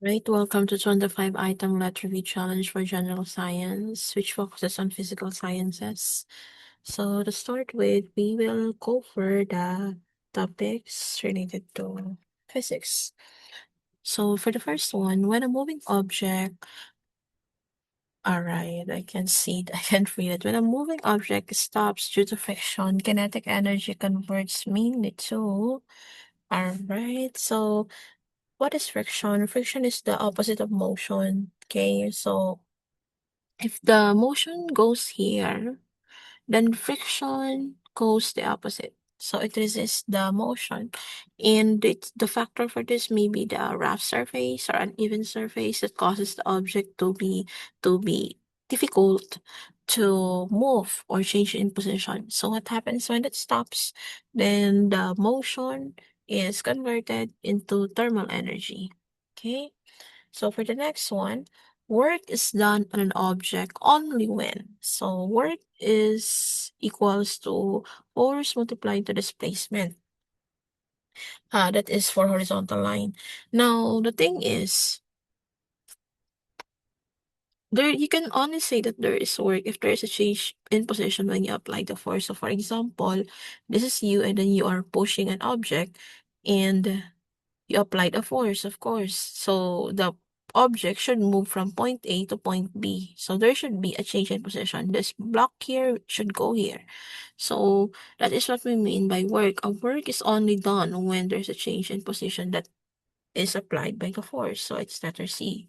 Right, welcome to 25 item letter V challenge for general science, which focuses on physical sciences. So to start with, we will cover the topics related to physics. So for the first one, when a moving object, alright, I can see it, I can't read it. When a moving object stops due to friction, kinetic energy converts mainly to, alright, so what is friction? Friction is the opposite of motion. Okay, so if the motion goes here, then friction goes the opposite. So it resists the motion. And the factor for this may be the rough surface or uneven surface that causes the object to be difficult to move or change in position. So what happens when it stops? Then the motion is converted into thermal energy. Okay? So for the next one, work is done on an object only when. So work is equals to force multiplied to displacement. That is for horizontal line. Now, the thing is, there you can only say that there is work if there is a change in position when you apply the force. So for example, this is you and then you are pushing an object and you applied a force, of course. So the object should move from point A to point B. So there should be a change in position. This block here should go here. So that is what we mean by work. A work is only done when there's a change in position that is applied by the force. So it's letter C.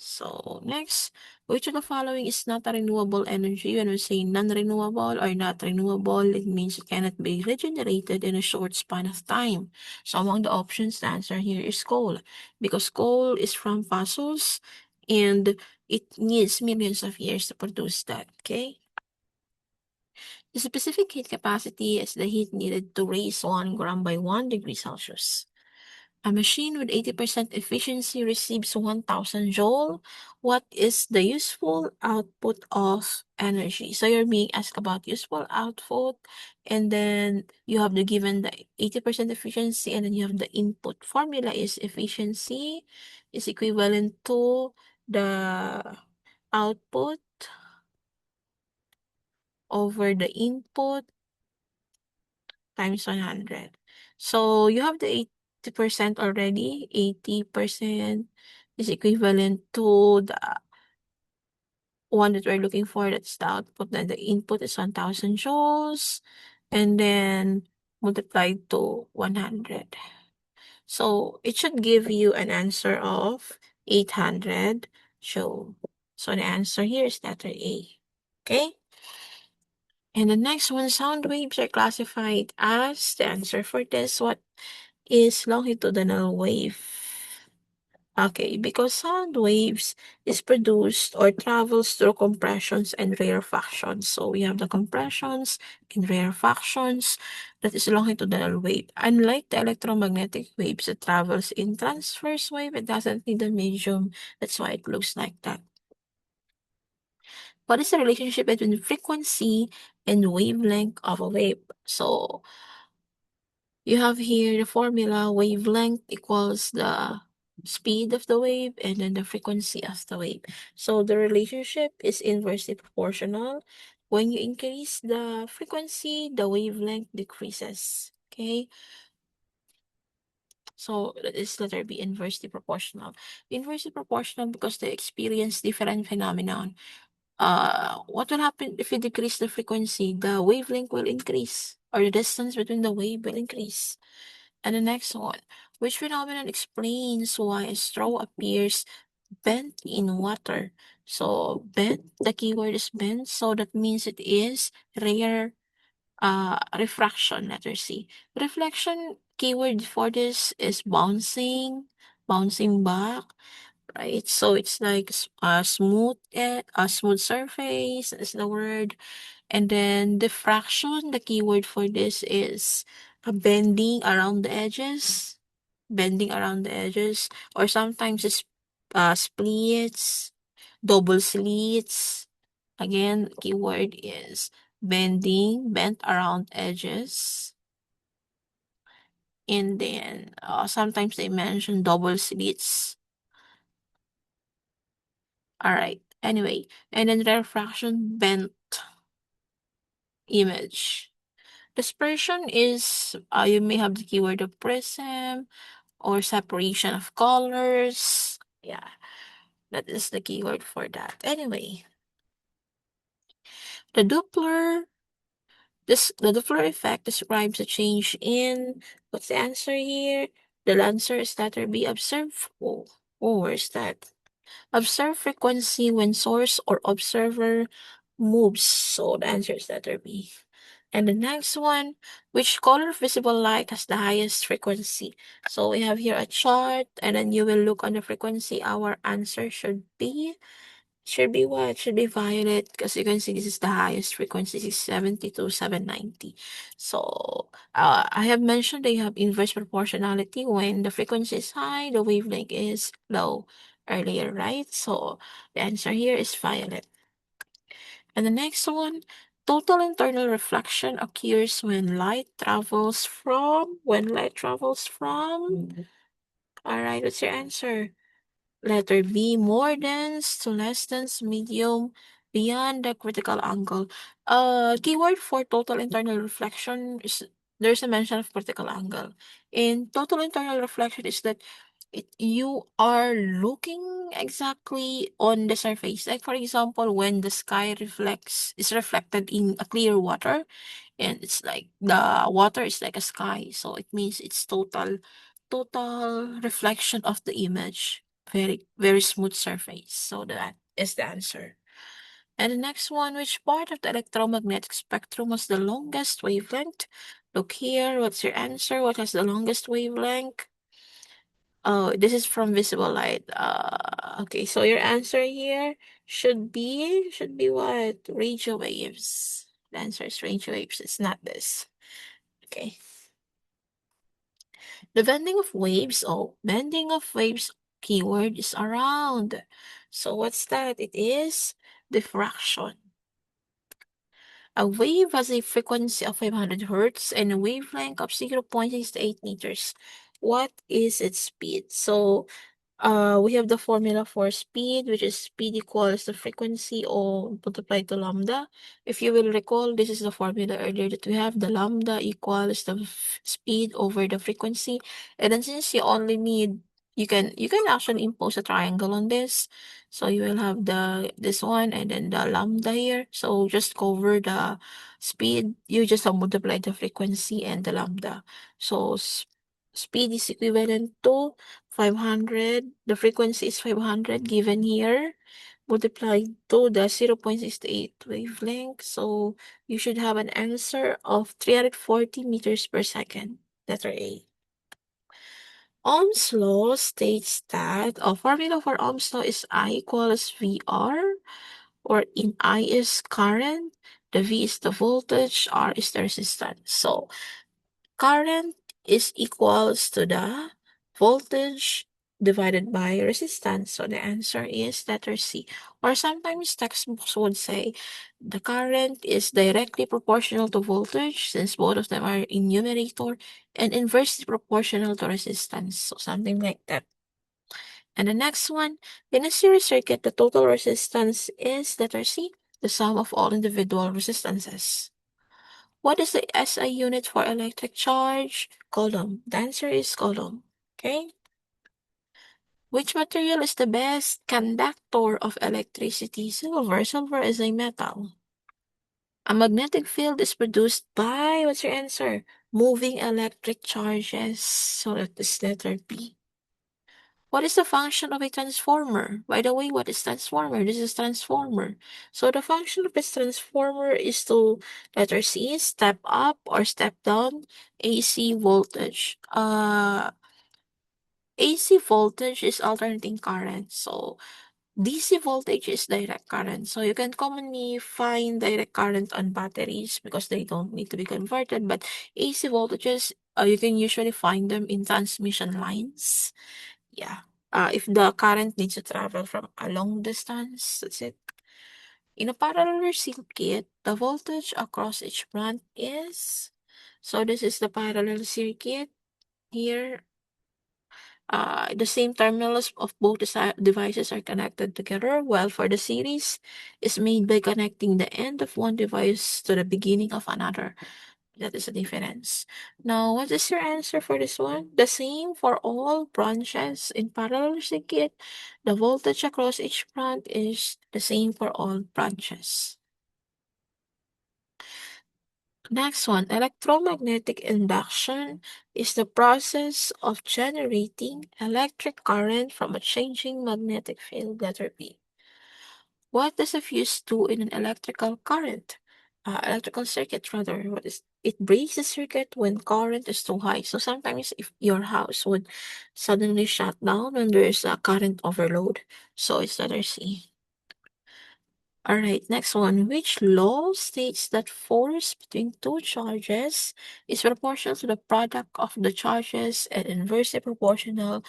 So next, which of the following is not a renewable energy? When we say non-renewable or not renewable, it means it cannot be regenerated in a short span of time. So among the options, the answer here is coal, because coal is from fossils and it needs millions of years to produce that, okay? The specific heat capacity is the heat needed to raise 1 gram by 1 degree Celsius. A machine with 80% efficiency receives 1000 joule. What is the useful output of energy? So you're being asked about useful output, and then you have the given the 80% efficiency, and then you have the input. Formula is efficiency is equivalent to the output over the input times 100. So you have the 80% already. 80% is equivalent to the one that we're looking for. That's the output. Then the input is 1000 joules. And then multiplied to 100. So it should give you an answer of 800 joule. So the answer here is letter A. Okay? And the next one, sound waves are classified as the answer for this. What is longitudinal wave? Okay, because sound waves is produced or travels through compressions and rarefactions. So we have the compressions and rarefactions. That is longitudinal wave. Unlike the electromagnetic waves that travels in transverse wave, it doesn't need a medium. That's why it looks like that. What is the relationship between frequency and wavelength of a wave? So you have here the formula: wavelength equals the speed of the wave and then the frequency of the wave. So the relationship is inversely proportional. When you increase the frequency, the wavelength decreases. Okay. So that is letter B, inversely proportional. Inversely proportional because they experience different phenomenon. What will happen if you decrease the frequency? The wavelength will increase, or the distance between the wave will increase. And the next one, which phenomenon explains why a straw appears bent in water? So bent, the keyword is bent, so that means it is rare refraction, letter C. Reflection, keyword for this is bouncing, bouncing back, right? So it's like a smooth surface is the word. And then diffraction, the keyword for this is a bending around the edges, bending around the edges, or sometimes it's splits, double slits. Again, keyword is bending, bent around edges. And then sometimes they mention double slits. All right. Anyway, and then refraction bent image. Dispersion is you may have the keyword of prism or separation of colors. Yeah, that is the keyword for that. Anyway, the Doppler the Doppler effect describes a change in what's the answer here? The answer is letter B. Observe. Where's that? Observe frequency when source or observer moves. So the answer is letter B. And the next one, which color of visible light has the highest frequency? So we have here a chart, and then you will look on the frequency. Our answer should be what? Should be violet, because you can see this is the highest frequency, 670 to 790. So I have mentioned they have inverse proportionality. When the frequency is high, the wavelength is low earlier, right? So the answer here is violet. And the next one, total internal reflection occurs when light travels from, all right, what's your answer? Letter B, more dense to less dense medium beyond the critical angle. Keyword for total internal reflection is there's a mention of critical angle. In total internal reflection is that you are looking exactly on the surface. Like for example, when the sky is reflected in a clear water, and it's like the water is like a sky, so it means it's total reflection of the image, very very smooth surface. So that is the answer. And the next one, which part of the electromagnetic spectrum has the longest wavelength? Look here, what's your answer? What has the longest wavelength? Oh, this is from visible light. Okay, so your answer here should be what? Radio waves. The answer is radio waves. It's not this. Okay. The bending of waves. Oh, bending of waves keyword is around. So what's that? It is diffraction. A wave has a frequency of 500 hertz and a wavelength of 0.68 meters. What is its speed? So we have the formula for speed, which is speed equals the frequency or multiplied to lambda. If you will recall, this is the formula earlier that we have. The lambda equals the speed over the frequency. And then since you only need, you can actually impose a triangle on this. So you will have this one and then the lambda here. So just cover the speed. You just multiply the frequency and the lambda. So speed is equivalent to 500. The frequency is 500 given here, multiplied to the 0.68 wavelength. So you should have an answer of 340 meters per second. Letter A. Ohm's law states that a formula for Ohm's law is I equals VR, or in I is current, the V is the voltage, R is the resistance. So current is equals to the voltage divided by resistance. So the answer is letter C. Or sometimes textbooks would say the current is directly proportional to voltage, since both of them are in numerator, and inversely proportional to resistance. So something like that. And the next one, in a series circuit, the total resistance is letter C, the sum of all individual resistances. What is the SI unit for electric charge? Coulomb. The answer is Coulomb. Okay. Which material is the best conductor of electricity? Silver. Silver is a metal. A magnetic field is produced by, what's your answer? Moving electric charges. So that is letter B. What is the function of a transformer? By the way, what is transformer? This is transformer. So the function of this transformer is to, letter C, step up or step down AC voltage. AC voltage is alternating current. So DC voltage is direct current. So you can commonly find direct current on batteries because they don't need to be converted. But AC voltages, you can usually find them in transmission lines. Yeah. If the current needs to travel from a long distance, that's it. In a parallel circuit, the voltage across each branch is, so this is the parallel circuit here. The same terminals of both devices are connected together, while for the series is made by connecting the end of one device to the beginning of another. That is the difference. Now, what is your answer for this one? The same for all branches in parallel circuit. The voltage across each branch is the same for all branches. Next one, electromagnetic induction is the process of generating electric current from a changing magnetic field, letter B. What does a fuse do in an electrical circuit rather? What is it? Breaks the circuit when current is too high. So sometimes if your house would suddenly shut down when there is a current overload. So it's letter C. Alright, next one. Which law states that force between two charges is proportional to the product of the charges and inversely proportional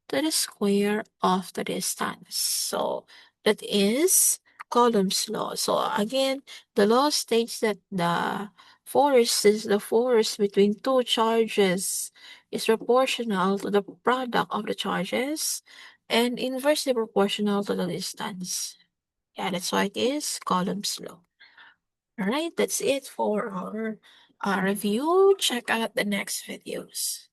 to the square of the distance? So that is Coulomb's law. So again, the law states that the force between two charges is proportional to the product of the charges and inversely proportional to the distance. Yeah, that's why it is Coulomb's law. All right, that's it for our review. Check out the next videos.